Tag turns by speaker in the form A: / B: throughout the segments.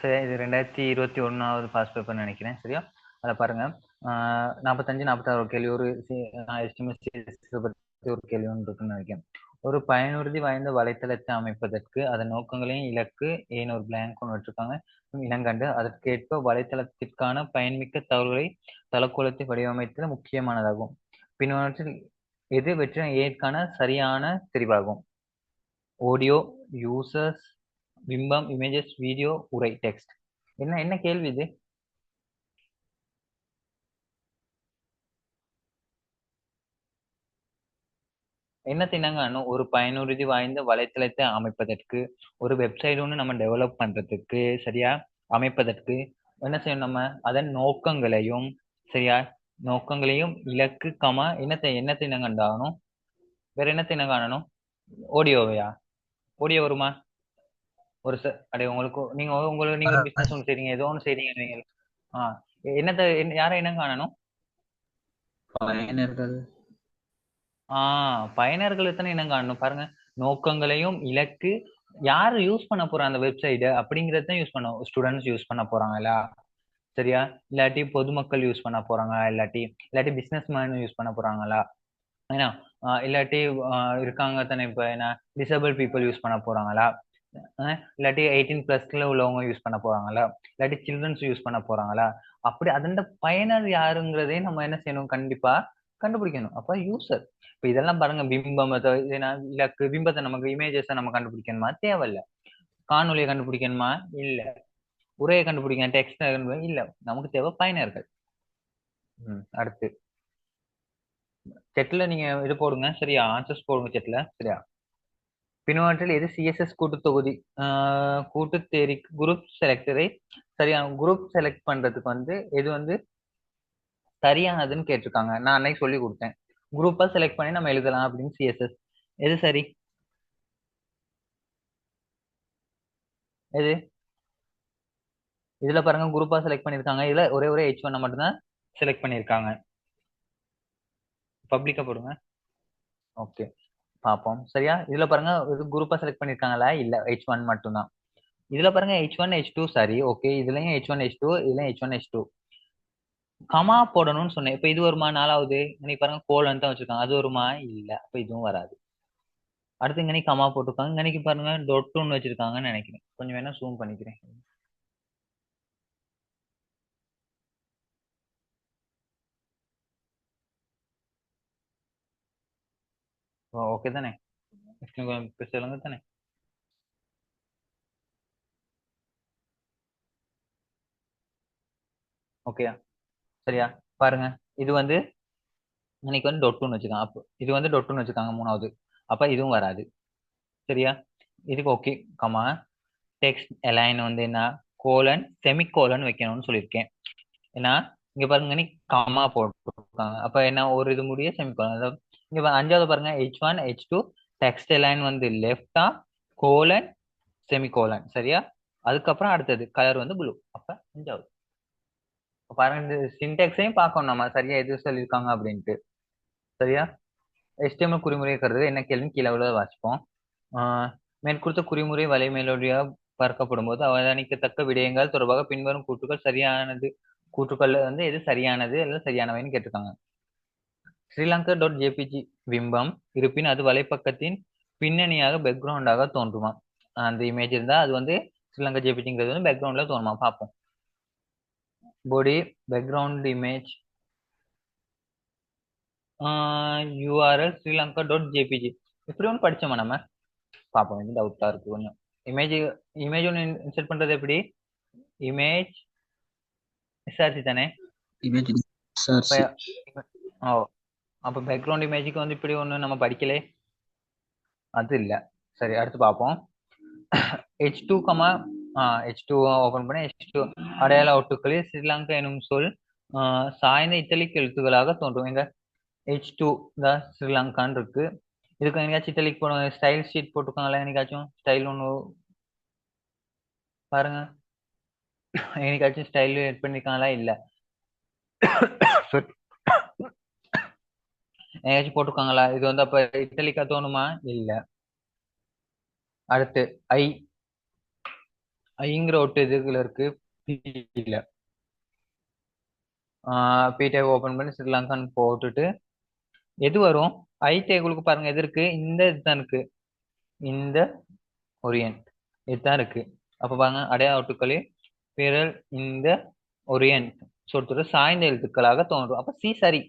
A: சரி, இது 2021வது பாஸ் பேப்பர்னு நினைக்கிறேன். சரியா? அதை பாருங்க. 45, 46 ஒரு கேள்வி, ஒரு எஸ்டிமேட் பத்தி ஒரு கேள்வி ஒன்று இருக்குன்னு நினைக்கிறேன். ஒரு பயனுறுதி வாய்ந்த வலைத்தளத்தை அமைப்பதற்கு அதன் நோக்கங்களையும் இலக்கு ஏன் ஒரு பிளாங்க் ஒன்று வச்சிருக்காங்க இனங்கண்டு அதற்கேற்ப வலைத்தளத்திற்கான பயன்மிக்க தகவல்களை தளக்கோலத்தை வடிவமைத்தல் முக்கியமானதாகும். பின்வற்றில் எது வெற்றி ஏற்கான சரியான தெரிவாகும்? ஆடியோ, யூசர்ஸ், பிம்பம், இமேஜஸ், வீடியோ, உரை, டெக்ஸ்ட். என்ன என்ன கேள்வி இது? என்னத்தை என்னங்க ஒரு பயனுறுதி வாய்ந்த வலைத்தளத்தை அமைப்பதற்கு, ஒரு வெப்சைட் ஒன்று நம்ம டெவலப் பண்றதுக்கு, சரியா, அமைப்பதற்கு என்ன செய்யணும்? நம்ம அதன் நோக்கங்களையும், சரியா, நோக்கங்களையும் இலக்கு கமா என்னத்தை என்னத்தை என்ன கண்டாகணும்? வேற என்னத்தை என்ன காணணும்? ஆடியோவையா? ஆடியோ வருமா? அடே, உங்களுக்கு நீங்க ஒரு பிசினஸ் ஒன்று செய்றீங்க, ஏதோ ஒன்று செய்றீங்க நீங்க. ஆஹ் என்னத்தை யாரை என்ன காணணும்?
B: பயனர்கள்.
A: பயனர்கள் எத்தனை இனம் காணணும் பாருங்க. நோக்கங்களையும் இலக்கு, யாரு யூஸ் பண்ண போறா அந்த வெப்சைட் அப்படிங்கறத யூஸ் பண்ண, ஸ்டூடெண்ட்ஸ் யூஸ் பண்ண போறாங்களா, சரியா, இல்லாட்டி பொதுமக்கள் யூஸ் பண்ண போறாங்களா, இல்லாட்டி இல்லாட்டி பிசினஸ் மேன் யூஸ் பண்ண போறாங்களா, ஏன்னா இல்லாட்டி இருக்காங்க தானே இப்ப என்ன, டிசபிள் பீப்புள் யூஸ் பண்ண போறாங்களா, இல்லாட்டி 18+ உள்ளவங்க யூஸ் பண்ண போறாங்களா, இல்லாட்டி சில்ட்ரன்ஸ் யூஸ் பண்ண போறாங்களா, அப்படி அதோட பயனர் யாருங்கிறதே நம்ம என்ன செய்யணும்? கண்டிப்பா கண்டுபிடிக்கணும். அப்ப யூசர். இப்ப இதெல்லாம் பாருங்க, பிம்பம் இலக்கு, பிம்பத்தை நமக்கு இமேஜஸ் நம்ம கண்டுபிடிக்கணுமா? தேவையில்ல. காணொலியை கண்டுபிடிக்கணுமா? இல்ல. உரையை கண்டுபிடிக்கணும், டெக்ஸ்ட் இல்ல. நமக்கு தேவை பயனர்கள். அடுத்து செட்ல நீங்க இது போடுங்க, சரியா, ஆன்சர்ஸ் போடுங்க செட்ல, சரியா. பின்வற்றில் எது சிஎஸ்எஸ் கூட்டுத்தொகுதி கூட்டுத்தேரி குரூப் செலக்டரை சரியா குரூப் செலக்ட் பண்றதுக்கு எது சரியானதுன்னு கேட்டிருக்காங்க. நான் அன்னைக்கு சொல்லி கொடுத்தேன். குரூப்பா செலக்ட் பண்ணி நம்ம எழுதலாம் அப்படின்னு. சிஎஸ்எஸ் எது சரி? எது? இதுல பாருங்க, குரூப்பா செலக்ட் பண்ணிருக்காங்க. இதுல ஒரே ஒரே H1 மட்டும்தான் செலக்ட் பண்ணிருக்காங்க. பப்ளிக்கா போடுங்க. ஓகே, பாப்போம். சரியா, இதுல பாருங்க, இது குரூப்பா செலக்ட் பண்ணிருக்காங்களா? இல்ல, H1 மட்டும்தான். இதுல பாருங்க, H1 H2 சரி, ஓகே. இதுலயும் H1 H2, இதுலயும் H1 H2. கமா போடணும்னு சொன்னேன். இப்ப இது வருமா? நாலாவது இன்னைக்கு பாருங்க, கோலன் தான் வச்சிருக்காங்க, அது வருமா? இல்ல, அப்ப இதுவும் வராது. அடுத்து இங்க கமா போட்டிருக்காங்க, இங்கனைக்கு பாருங்க டொட்டுன்னு வச்சிருக்காங்கன்னு நினைக்கிறேன். கொஞ்சம் வேணா ஜூம் பண்ணிக்கிறேன். ஓகே தானே? சொல்லுங்க தானே? ஓகேயா? சரியா? பாருங்க, இது இன்னைக்கு டொட்டுன்னு வச்சுக்காங்க. அப்போ இது டொட்டுன்னு வச்சுக்காங்க மூணாவது. அப்ப இதுவும் வராது. சரியா? இதுக்கு ஓகே. கமா டெக்ஸ்ட் அலைன் என்ன, கோலன் செமிகோலன் வைக்கணும்னு சொல்லியிருக்கேன். ஏன்னா இங்க பாருங்க, நீ கமா போட்டுருக்காங்க. அப்ப என்ன, ஒரு இது முடிய செமிகோலன். இங்க அஞ்சாவது பாருங்க, H1 H2 டெக்ஸ்ட் அலைன் லெஃப்டா, கோலன் செமிகோலன். சரியா? அதுக்கப்புறம் அடுத்தது கலர் ப்ளூ. அப்ப அஞ்சாவது. பாருங்க, இந்த சின்டெக்ஸையும் பார்க்கணும் நம்ம, சரியா எது சொல்லியிருக்காங்க அப்படின்ட்டு. சரியா? HTML குறிமுறையை கருது என்ன கேள்வி கீழே உள்ள வாசிப்போம். மேற்குறித்த குறிமுறை வலைமேலோடியாக பார்க்கப்படும் போது அவதானிக்கத்தக்க விடயங்கள் தொடர்பாக பின்வரும் கூற்றுகள் சரியானது. கூற்றுக்கள்ல எது சரியானது அல்லது சரியானவைன்னு கேட்டிருக்காங்க. ஸ்ரீலங்கா .jpg பிம்பம் இருப்பின் அது வலைப்பக்கத்தின் பின்னணியாக பேக்ரவுண்டாக தோன்றுமா? அந்த இமேஜ் இருந்தா அது ஸ்ரீலங்கா ஜேபிஜிங்கிறது பேக்ரவுண்ட்ல தோணுமா? பார்ப்போம். பாடி பேக்ரவுண்ட் இமேஜ் URL srilanka.jpg இப்படி ஒன்று படிச்சோமா நம்ம? பார்ப்போம். இது டவுட்டா இருக்கு கொஞ்சம். இமேஜ் இமேஜ் ஒன்று இன்சர்ட் பண்றது எப்படி? இமேஜ் எஸ்ஆர்சி தானே?
B: இமேஜ்
A: அப்ப
B: சார்சி.
A: ஓ, அப்ப பேக்ரவுண்ட் இமேஜுக்கு இப்படி ஒன்று நம்ம படிக்கலே, அது இல்ல. சரி, அடுத்து பார்ப்போம். H2 H2 ஓபன் பண்ணி H2 அடையாள ஒட்டுக்களில் ஸ்ரீலங்கா எனும் சொல் சாய்ந்த இத்தாலிக் எழுத்துக்களாக தோன்றும். எங்க H2 தான் ஸ்ரீலங்கான்னு இருக்கு. இதுக்கு எங்கேயாச்சும் இத்தாலிக் போடுங்க, ஸ்டைல் ஷீட் போட்டுருக்காங்களா? என்னைக்காச்சும் ஸ்டைல் ஒன்று பாருங்க. என்னைக்காச்சும் ஸ்டைல் எட் பண்ணிருக்காங்களா? இல்ல. ஏதாச்சும் போட்டிருக்காங்களா? இது வந்து அப்ப இட்டலிக்கா தோணுமா? இல்ல. அடுத்து ஐ. ஐங்கிற ஒட்டு இதுக்குள்ள இருக்கு. இல்ல. பிடேக் ஓபன் பண்ணி ஸ்ரீலங்கான்னு போட்டுட்டு எது வரும்? ஐ டேகுலுக்கு பாருங்க எது இருக்கு? இந்த இதுதான் இருக்கு. இந்த ஒரியன்ட் இதுதான் இருக்கு. அப்ப பாருங்க அடையாள ஒட்டுக்களில் பிறல் இந்த ஒரியன்ட் சொல்றது சாய்ந்த எழுத்துக்களாக தோன்றும். அப்ப சி சரி.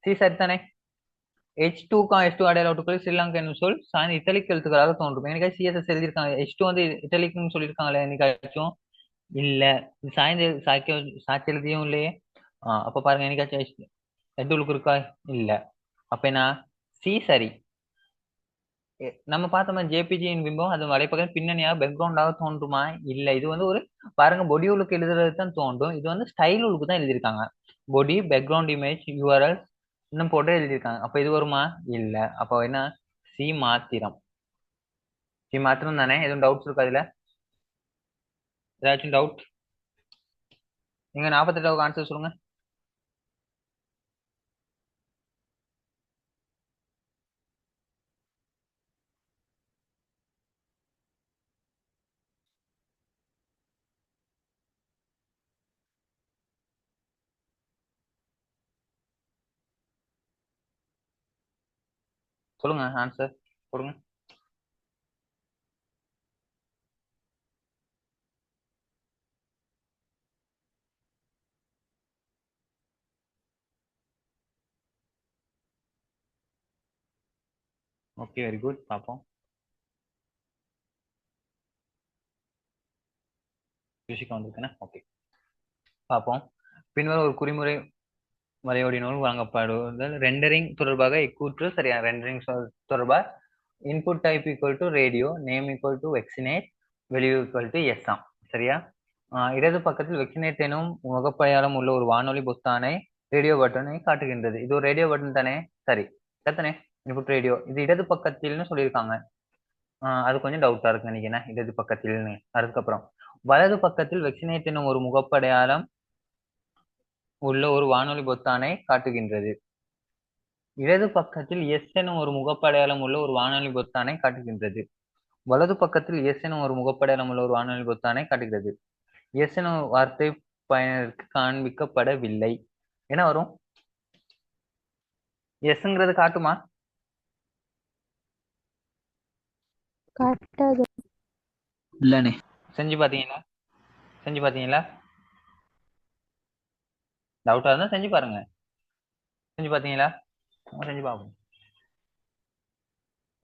A: சி சரி தானே? H2 அடையாள ஒட்டுக்களில் ஸ்ரீலங்கா என்னும் சொல் சாய்ந்த இத்தாலிக் எழுத்துக்களாக தோன்றும். எனக்கு சிஎஸ்எஸ் எழுதியிருக்காங்க. H2 வந்து இத்தாலிக்னு சொல்லியிருக்காங்களே என்னைக்காச்சும்? இல்ல. சாய்ந்த சாட்சி எழுதியும் இல்லையே. அப்ப பாருங்க என்னைக்காச்சும் எந்த உழுக்கு இருக்கா? இல்ல. அப்ப என்ன? சி சரி. நம்ம பார்த்தோமா ஜேபிஜியின் பிம்பம் அது வலைப்பக்கம் பின்னணியாக பேக்ரவுண்டாக தோன்றுமா? இல்ல. இது வந்து ஒரு பாருங்க பொடி உழுக்கு எழுதுறது தான் தோன்றும். இது வந்து ஸ்டைல் உழுக்கு தான் எழுதியிருக்காங்க. பொடி பேக்ரவுண்ட் இமேஜ் யூஆர்எல் இன்னும் போட்டு எழுதியிருக்காங்க. அப்ப இது வருமா? இல்ல. அப்ப என்ன? சி மாத்திரம். சி மாத்திரம் தானே? எதுவும் டவுட்ஸ் இருக்கா அதுல? ஏதாச்சும் டவுட்? நீங்க 48வது ஆன்சர் சொல்லுங்க. சொல்லுங்க ஆன்சர் கொடுங்க. Okay very good. பார்ப்போம். யோசிக்க வந்திருக்கேன். ஓகே பார்ப்போம். பின்வரும் ஒரு குறிமுறை வரையோடி நூல் வழங்கப்படுதல் ரெண்டரிங் தொடர்பாக இக்கூற்று சரியா? ரெண்டரிங் தொடர்பாக input type equal to radio, name equal to vaccinate, value equal to yes ஆம். சரியா? இடது பக்கத்தில் வெக்சினேட் எனும் முகப்படையாளம் உள்ள ஒரு வானொலி பொத்தானை ரேடியோ பட்டனை காட்டுகின்றது. இது ஒரு ரேடியோ பட்டன் தானே? சரி எத்தனை இன்புட் ரேடியோ. இது இடது பக்கத்தில்னு சொல்லியிருக்காங்க. அது கொஞ்சம் டவுட்டா இருக்கு நினைக்கிறேன் இடது பக்கத்தில்னு. அதுக்கப்புறம் வலது பக்கத்தில் வெக்சினேட் எனும் ஒரு முகப்படையாளம் உள்ள ஒரு வானொலி பொத்தானை காட்டுகின்றது. இடது பக்கத்தில் எஸ் எனும் ஒரு முகப்படையாளம் உள்ள ஒரு வானொலி பொத்தானை காட்டுகின்றது. வலது பக்கத்தில் எஸ் எனும் ஒரு முகப்படையாளம் உள்ள ஒரு வானொலி பொத்தானை காட்டுகிறது. எஸ் எனும் வார்த்தை பயனருக்கு காண்பிக்கப்படவில்லை. என்ன வரும்? எஸ்ங்கிறது காட்டுமா?
B: காட்டாது.
A: இல்லனே. செஞ்சு பாத்தீங்களா? செஞ்சு பாத்தீங்களா? டவுட்டா இருந்தா செஞ்சு பாருங்க. செஞ்சு பாத்தீங்களா? செஞ்சு பார்ப்போம்.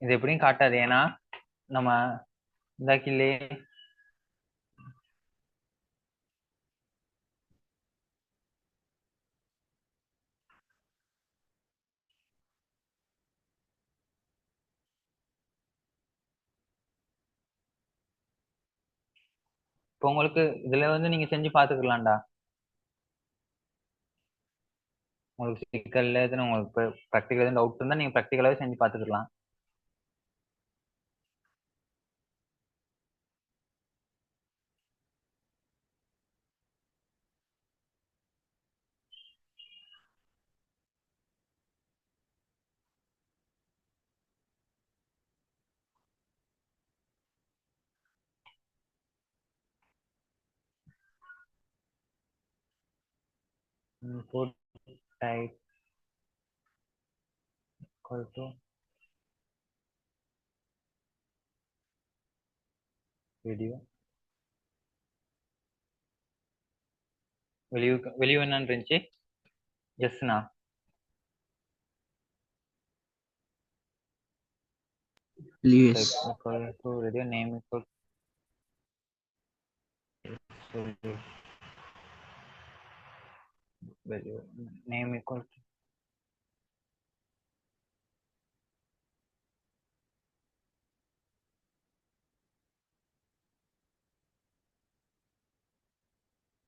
A: இது எப்படியும் காட்டாது. ஏன்னா நம்ம இந்த கிளே இப்போ உங்களுக்கு இதுல வந்து நீங்க செஞ்சு பாத்துக்கலாம்டா. உங்களுக்கு சிக்கல்ல எதுவும் உங்களுக்கு ப்ராக்டிக்கல் எதுவும் டவுட் இருந்தா நீங்க ப்ராக்டிக்கலாவே செஞ்சு பாத்துக்கலாம். Input type equal to video. வெளியூ என்னன்னு இருந்துச்சு? எஸ்னா equal to radio name equal to value name equal to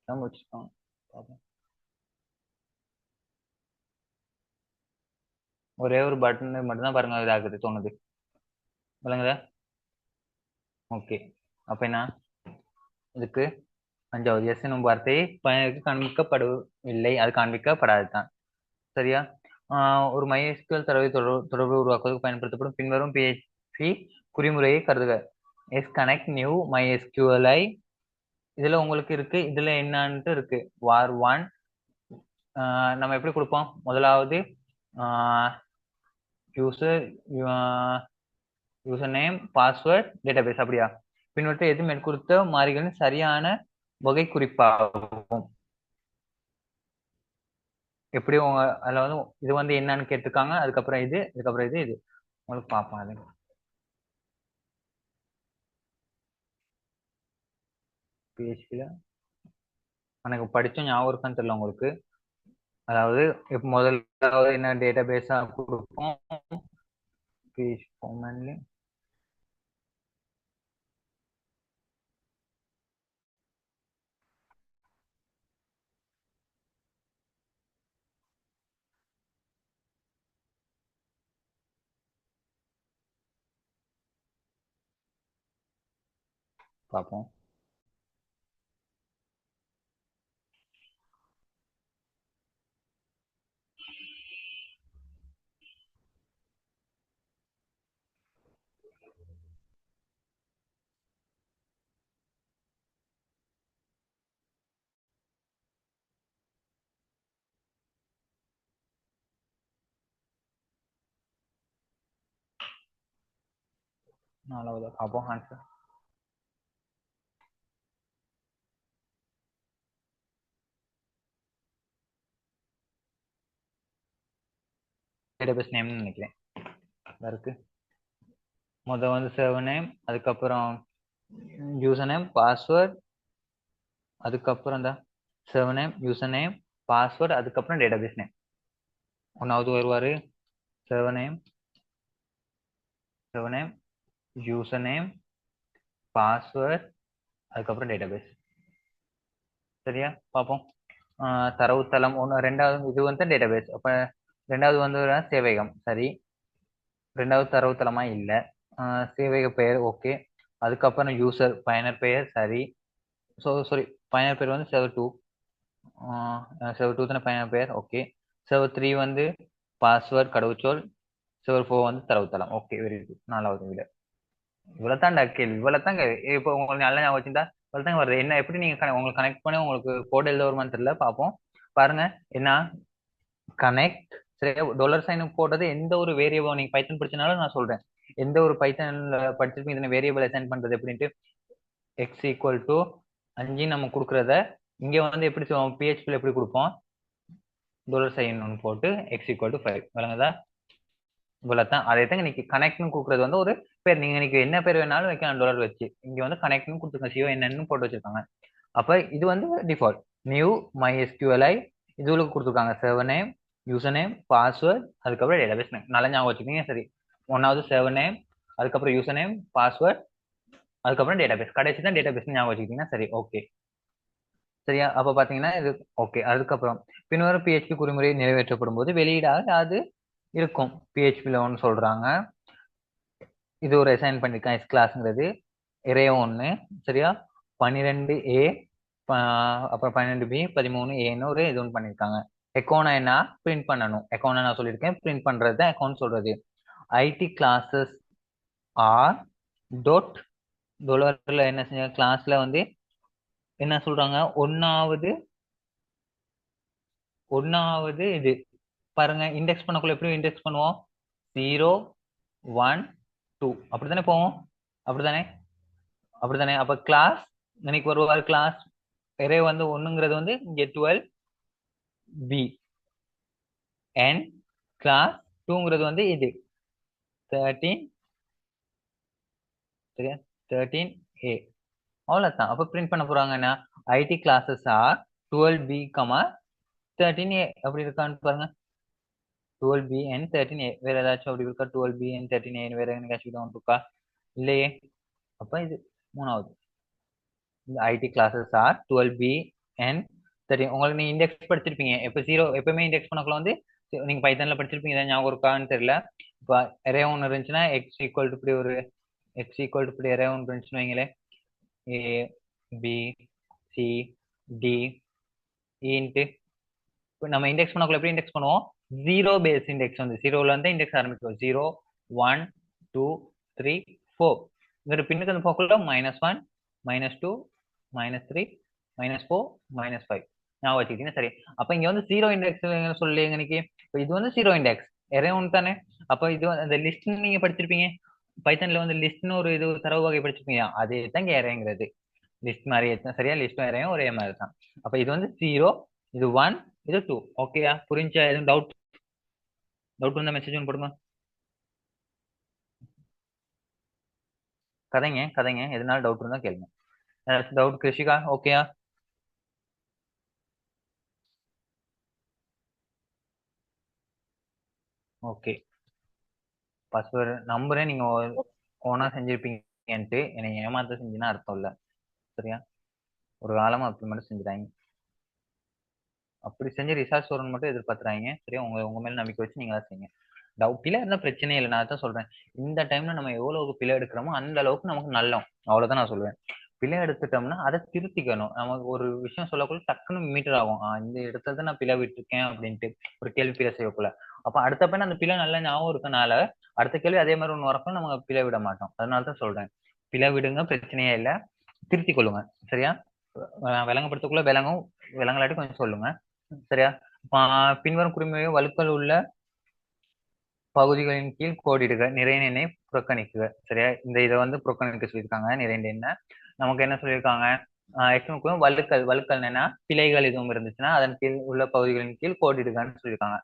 A: தான் வச்சுக்கோங்க. பாப்போம். ஒரே ஒரு பட்டன் மட்டும் தான் பாருங்க இதாகுது தோணுது. விளங்குதா? ஓகே. அப்ப என்ன இதுக்கு அஞ்சாவது எஸ் எனும் வார்த்தை பயனருக்கு காண்பிக்கப்படவில்லை. அது காண்பிக்கப்படாது தான். சரியா? ஒரு MySQL தரவை தொடர்பு உருவாக்குவதற்கு பயன்படுத்தப்படும் பின்வரும் PHP குறிமுறையை கருதுக. Connect new MySQLi. இதுல உங்களுக்கு இருக்கு, இதுல என்னன்ட்டு இருக்கு. var1 நம்ம எப்படி கொடுப்போம்? முதலாவது user user name, password, database, அப்படியா? பின்வற்றை எது மேற்கொடுத்த மாறிகளின் சரியான வகை குறிப்பாகும். எப்படி உங்க அதுல வந்து இது வந்து என்னன்னு கேட்டிருக்காங்க, அதுக்கப்புறம் இது, இதுக்கப்புறம் இது உங்களுக்கு பார்ப்போம். அது பிஹெச்பில எனக்கு படிச்சும் ஞாபகம் இருக்கான்னு தெரியல உங்களுக்கு. அதாவது இப்போ முதல்ல என்ன டேட்டா பேஸா கொடுப்போம், பிஹெச்பி ஃபார்மேட்ல. பார்ப்போம். நாலாவது பார்ப்போம் ஆன்சர். டேட்டாபேஸ் நேம்னு நினைக்கிறேன் இருக்கு. முதல் வந்து சர்வர் நேம், அதுக்கப்புறம் யூசர் நேம், பாஸ்வேர்ட், அதுக்கப்புறம் தான் server name, user name, password, அதுக்கப்புறம் டேட்டாபேஸ் நேம். ஒன்றாவது வருவாரு server name, user name, password, அதுக்கப்புறம் டேட்டாபேஸ். சரியா? பார்ப்போம். தரவுத்தளம் ஒன்று, ரெண்டாவது இது வந்து டேட்டாபேஸ். அப்போ ரெண்டாவது வந்து சேவையகம். சரி, ரெண்டாவது தரவுத்தளமா இல்லை. சேவையக பெயர் ஓகே. அதுக்கப்புறம் யூசர் பயனர் பெயர் சரி. சாரி, பயனர் பெயர் வந்து server2. server2 தானே பயனர் பெயர், ஓகே. server3 வந்து பாஸ்வேர்ட் கடவுச்சொல், server4 வந்து தரவுத்தளம். Okay, very good. நாலாவது விட இவ்வளவுதான் கேள்வி, இவ்வளவுதான் இப்போ உங்களுக்கு நல்ல ஞாபகம் வச்சிருந்தா இவ்வளவுதான் வருது. என்ன எப்படி நீங்க உங்களுக்கு கனெக்ட் பண்ணி உங்களுக்கு கோட் எழுத வருமான்னு தெரியல, பார்ப்போம். பாருங்க என்ன கனெக்ட். சரி, $சைன் போட்டது எந்த ஒரு வேரியபிள் நீங்க பைத்தன் படிச்சனாலும் நான் சொல்றேன். எந்த ஒரு பைத்தன்ல படிச்சிருப்பீங்க இதனை வேரியபிள் அசைன் பண்றது எப்படின்ட்டு. எக்ஸ் ஈக்குவல் டு 5 நம்ம கொடுக்கறத இங்க வந்து எப்படி பிஹெச்பில எப்படி கொடுப்போம், $சைன் ஒன்று போட்டு எக்ஸ் ஈக்குவல் டு 5. விளங்குதா? இவ்வளவுதான். அதே தான் இன்னைக்கு கனெக்ட்னு கொடுக்கறது வந்து ஒரு பேர். நீங்க இன்னைக்கு என்ன பேர் வேணாலும் வைக்கலாம் டாலர் வச்சு. இங்க வந்து கனெக்ட்னு கொடுத்துருக்காங்க, சிஓ என்னன்னு போட்டு வச்சிருக்காங்க. அப்ப இது வந்து டிஃபால்ட். நியூ MySQLi இதுல கொடுத்துருக்காங்க server name, user name, password, அதுக்கப்புறம் டேட்டாபேஸ் நேம். நல்லா ஞாபகம் வச்சுக்கோங்க. சரி, ஒன்னாவது சர்வர் நேம், அதுக்கப்புறம் யூசர் நேம், பாஸ்வேர்ட், அதுக்கப்புறம் டேட்டாபேஸ். கடைசி தான் டேட்டாபேஸ் ஞாபகம் வச்சுக்கிட்டீங்கன்னா சரி, ஓகே. சரியா? அப்ப பாத்தீங்கன்னா இது ஓகே. அதுக்கப்புறம் பின்வரும் பிஹெச்பி குறிமுறை நிறைவேற்றப்படும் போது வெளியீடாக அது இருக்கும். பிஹெச்பில ஒன்று சொல்றாங்க, இது ஒரு அசைன் பண்ணிருக்கேன் எஸ் கிளாஸ்ங்கிறது அரே 1. சரியா? 12A, அப்புறம் 12B, 13Aன்னு ஒரு இது ஒன்று பண்ணியிருக்காங்க. எக்கோனா என்ன பிரிண்ட் பண்ணணும். எக்கோனா நான் சொல்லியிருக்கேன், பிரிண்ட் பண்றது தான் எக்கோன்னு சொல்றது. ஐடி கிளாஸஸ் ஆர் டாட் டாலர்ல என்ன செஞ்ச கிளாஸ்ல வந்து என்ன சொல்றாங்க, ஒன்னாவது இது பாருங்க. இண்டெக்ஸ் பண்ணக்குள்ள எப்படி இண்டெக்ஸ் பண்ணுவோம், 0, 1, 2 அப்படித்தானே போவோம். அப்படித்தானே? அப்படித்தானே? அப்ப கிளாஸ் இன்னைக்கு வருவார் கிளாஸ் அரே வந்து ஒண்ணுங்கிறது வந்து இங்க 12B and கிளாஸ் 2ங்கிறது வந்து இது 13. சரியா? 13A. அவ்வளவுதான். அப்ப பிரிண்ட் பண்ண போறாங்கன்னா ID classes R 12B, 13A. அப்படி இருக்கான்னு பாருங்க. 12B and 13A. வேற ஏதாச்சும் அப்படி இருக்கா? 12B and 13A வேற எங்கேயாச்சும் இருக்கா? இல்லையே. அப்ப இது மூணாவது. இந்த ID classes R 12B and 13. உங்களுக்கு நீங்க இண்டெக்ஸ் படிச்சிருப்பீங்க. எப்ப ஜீரோ எப்பவுமே இண்டெக்ஸ் பண்ணக்குள்ள வந்து நீங்க பைத்தன்ல படிச்சிருப்பீங்க, ஏதாவது ஞாபகம் இருக்கான்னு தெரியல. இப்போ அரே ஒன்று இருந்துச்சுன்னா எக்ஸ் ஈக்குவல் டு இப்படி ஒரு அரே ஒன்று இருந்துச்சுன்னு வைங்களேன். ஏ, பி, சி, டி, இன்ட்டு இப்போ நம்ம இண்டெக்ஸ் பண்ணக்குள்ள எப்படி இண்டெக்ஸ் பண்ணுவோம், ஜீரோ பேஸ் இண்டெக்ஸ் வந்து ஜீரோல இருந்து இண்டெக்ஸ் ஆரம்பிக்கும். 0 1 2 3 4. இங்கிட்ட பின்னுக்கு வந்து போக்குள்ள -1 -2 -3 -4 -5 நான் வச்சுக்கிட்டீங்கன்னா சரி. அப்ப இங்க வந்து ஜீரோ இண்டெக்ஸ் சொல்லி இன்னைக்கு இது வந்து ஜீரோ இண்டெக்ஸ் எரே ஒன்று தானே. அப்ப இது அந்த லிஸ்ட் நீங்க படிச்சிருப்பீங்க பைத்தன்ல வந்து லிஸ்ட்னு ஒரு இது தரவு வகை படிச்சிருப்பீங்க. அதே தான் இங்க எரேங்கிறது. லிஸ்ட் மாதிரி சரியா லிஸ்டும் எரையும் ஒரே மாதிரி தான். அப்ப இது வந்து 0, இது 1, இது 2. ஓகேயா? புரிஞ்சா? எதுவும் டவுட் இருந்தா மெசேஜ் ஒன்று போடுங்க. கதைங்க எதனால டவுட் இருந்தா கேளுங்க. டவுட் கிருஷிகா? ஓகேயா? ஓகே. பாஸ்வேர்டு நம்பரே நீங்க ஓனா செஞ்சிருப்பீங்கன்ட்டு என்னை ஏமாத்த செஞ்சுன்னா அர்த்தம் இல்ல. சரியா? ஒரு காலமா அப்படி மட்டும் செஞ்சுட்டாங்க. அப்படி செஞ்சு ரிசார்ஜ் வரணும் மட்டும் எதிர்பார்த்துறாங்க. சரியா? உங்க உங்க மேல நம்பிக்கை வச்சு நீங்க தான் செய்யுங்க. பிழை இருந்தா பிரச்சனையே இல்லை. நான் தான் சொல்றேன். இந்த டைம்ல நம்ம எவ்வளவு பிழை எடுக்கிறோமோ அந்த அளவுக்கு நமக்கு நல்லம். அவ்வளவுதான் நான் சொல்லுவேன். பிழை எடுத்துட்டோம்னா அதை திருத்திக்கணும். நமக்கு ஒரு விஷயம் சொல்லக்குள்ள டக்குன்னு மீட்டர் ஆகும். இந்த இடத்துல தான் நான் பிழை விட்டுருக்கேன் அப்படின்ட்டு ஒரு கேள்வி பிழை செய்யக்குள்ள. அப்ப அடுத்த பையன் அந்த பிழை நல்ல ஞாபகம் இருக்கனால அடுத்த கேள்வி அதே மாதிரி ஒன்று வரக்கும் நம்ம பிழை விட மாட்டோம். அதனாலதான் சொல்றேன். பிழை விடுங்க, பிரச்சனையே இல்லை. திருத்திக் கொள்ளுங்க. சரியா? விளங்கப்படுத்தக்குள்ள விளங்கலாட்டி கொஞ்சம் சொல்லுங்க. சரியா? பின்வரும் குறிமுறை வழுக்கல் உள்ள பகுதிகளின் கீழ் கோடிடுக. நிறைய புறக்கணிக்குக. சரியா? இந்த இதை வந்து புறக்கணிக்க சொல்லியிருக்காங்க. நிறைய என்ன நமக்கு என்ன சொல்லியிருக்காங்க? வழுக்கல் என்னன்னா பிழைகள் எதுவும் இருந்துச்சுன்னா அதன் கீழ் உள்ள பகுதிகளின் கீழ் கோடிடுகன்னு சொல்லியிருக்காங்க.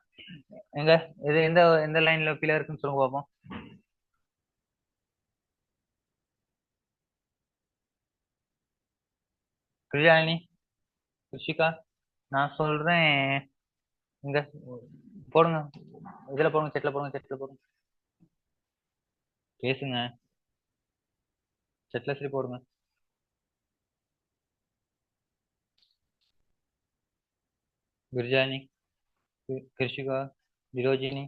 A: எங்க இது எந்த எந்த லைன்ல பிழை இருக்குன்னு சொல்லுங்க பார்ப்போம். கிருஷாலினி, கிருஷிகா, நான் சொல்றேன். இங்க போடுங்க. இதுல போடுங்க, செட்ல போடுங்க. பேசுங்க. செட்ல சரி போடுங்க. கிரிஜானி, கிருஷிகா, விரோஜினி,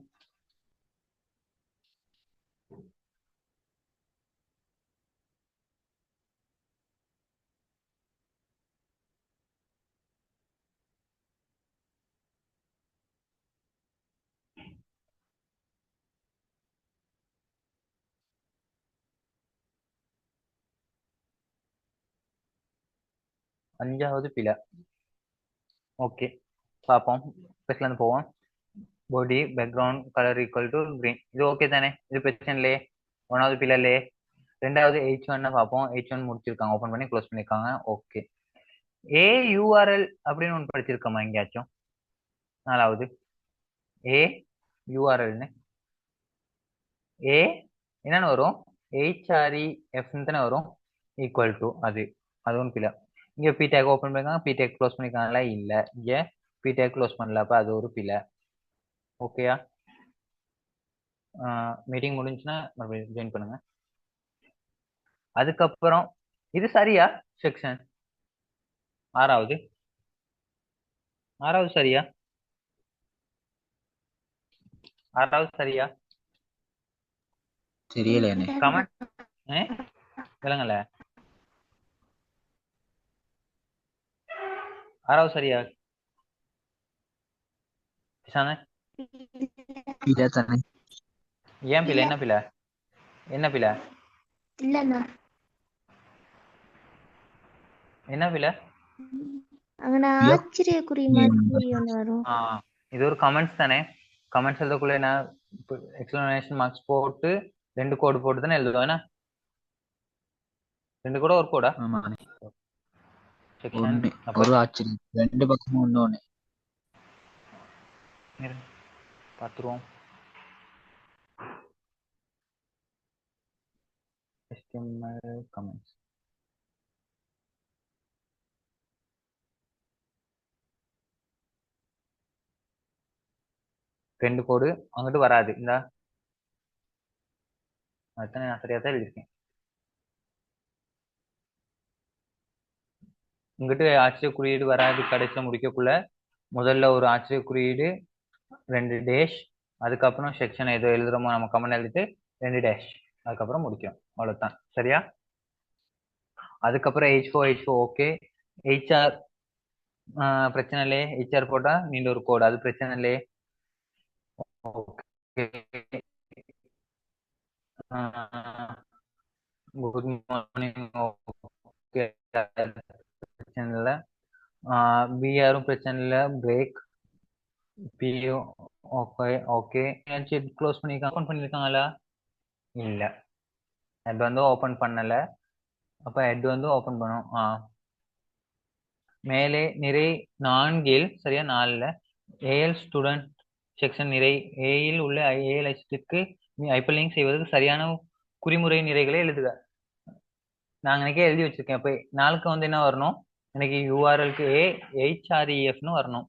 A: அஞ்சாவது பிழை. ஓகே, பார்ப்போம். ஃபர்ஸ்ட்ல இருந்து போவோம். Body background colour equal to green. இது ஓகே தானே? இது பிரச்சனை இல்லையே. ஒன்னாவது பிழை இல்லையே. ரெண்டாவது H1 பார்ப்போம். H1 முடிச்சிருக்காங்க, ஓபன் பண்ணி க்ளோஸ் பண்ணிருக்காங்க. ஓகே. AURL அப்படின்னு ஒன்று படிச்சிருக்கோமா எங்கேயாச்சும்? நாலாவது AURLன்னு ஏ என்னன்னு வரும்? HREF தானே வரும். ஈக்குவல் டு அது ஒன்று பிழை. இங்க பிடேக் ஓபன் பண்ணிருக்காங்க, பிடேக் க்ளோஸ் பண்ணிருக்காங்களா? இல்ல. இங்க பிடேக் க்ளோஸ் பண்ணல, அப்ப அது ஒரு பிழை. ஓகேயா? மீட்டிங் முடிஞ்சுன்னா மறுபடியும் ஜாயின் பண்ணுங்க. அதுக்கப்புறம் இது சரியா? செக்ஷன் ஆறாவது சரியா? ஆறாவது சரியா?
B: தெரியல.
A: கமெண்ட் விளங்கல. ஆறாவது சரியா? ஏன் பிள்ளை? என்ன பிள்ளை? என்ன பிள்ளை?
C: இல்லண்ணா,
A: என்ன பிள்ளை?
C: அங்கன ஆச்சரியக்குறி மாதிரி ஒண்ணு வரும்.
A: இது ஒரு கமெண்ட்ஸ் தானே. கமெண்ட்ஸ் எழுதக்குள்ள என்ன எக்ஸ்பிளனேஷன் மார்க்ஸ் போட்டு 2 கோடு போட்டு தானே எழுதுவோம். என்ன 2 கோடா ஒரு கோடா?
B: ஒரு ஆச்சரியம். 2 பக்கமும் ஒண்ணு
A: பார்த்துருவோம். கமெண்ட்ஸ் ரெண்டு கோடு அங்கிட்டு வராது. இந்த அத்தனை நான் சரியா தான் எழுதியிருக்கேன். இங்கிட்டு ஆச்சரிய குறியீடு வராது. கடைசியில் முடிக்கக்குள்ள முதல்ல ஒரு ஆச்சரிய குறியீடு, 2 டேஷ், அதுக்கப்புறம் செக்ஷன் ஏதோ எழுதுறோமோ நம்ம கமெண்ட் எழுதிட்டு 2 டேஷ், அதுக்கப்புறம் முடிக்கும். அவ்வளவுதான். சரியா? அதுக்கப்புறம் H4 ஓகே. HR பிரச்சனை இல்லையே. HR போட்டா நீண்ட ஒரு கோடு, அது பிரச்சனை இல்லையே. ஓகே. Good morning. ஓகே, பிரச்சனை இல்லை. பிஆரும் பிரச்சனை இல்லை. Break PO. Okay okay. Close பண்ணிருக்காங்க, ஓப்பன் பண்ணிருக்காங்களா? இல்ல, ஹெட் வந்து ஓப்பன் பண்ணல. அப்ப ஹெட் வந்து ஓப்பன் பண்ணும். மேலே நிறை 4 சரியா, 4ல ஏஎல் ஸ்டூடெண்ட் செக்ஷன் நிறை ஏயில் உள்ள ஏஎல் ஐஸ்டிற்கு ஹைப்பர்லிங்க் செய்வதற்கு சரியான குறிமுறை நிறைகளை எழுதுக. நான் எனக்கே எழுதி வச்சிருக்கேன். அப்ப 4க்கு வந்து என்ன வரணும்? எனக்கு யூஆர்எல்க்கு HREFன்னு வரணும்.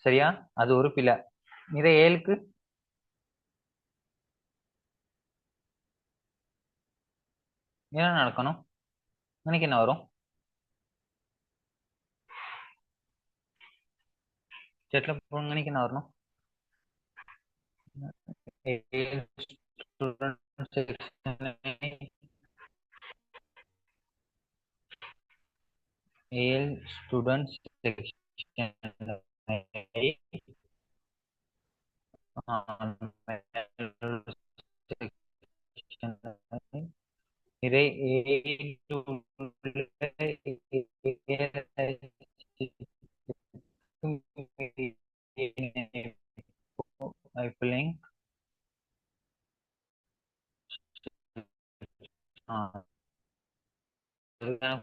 A: சரியா, அது ஒரு பிழை. நிறை 7க்கு என்ன நடக்கணும்? எனக்கு என்ன வரும்? செட்ல போங்க, எனக்கு என்ன வரணும்? AL student section AL students section நிறை hyperlink. அதுதான்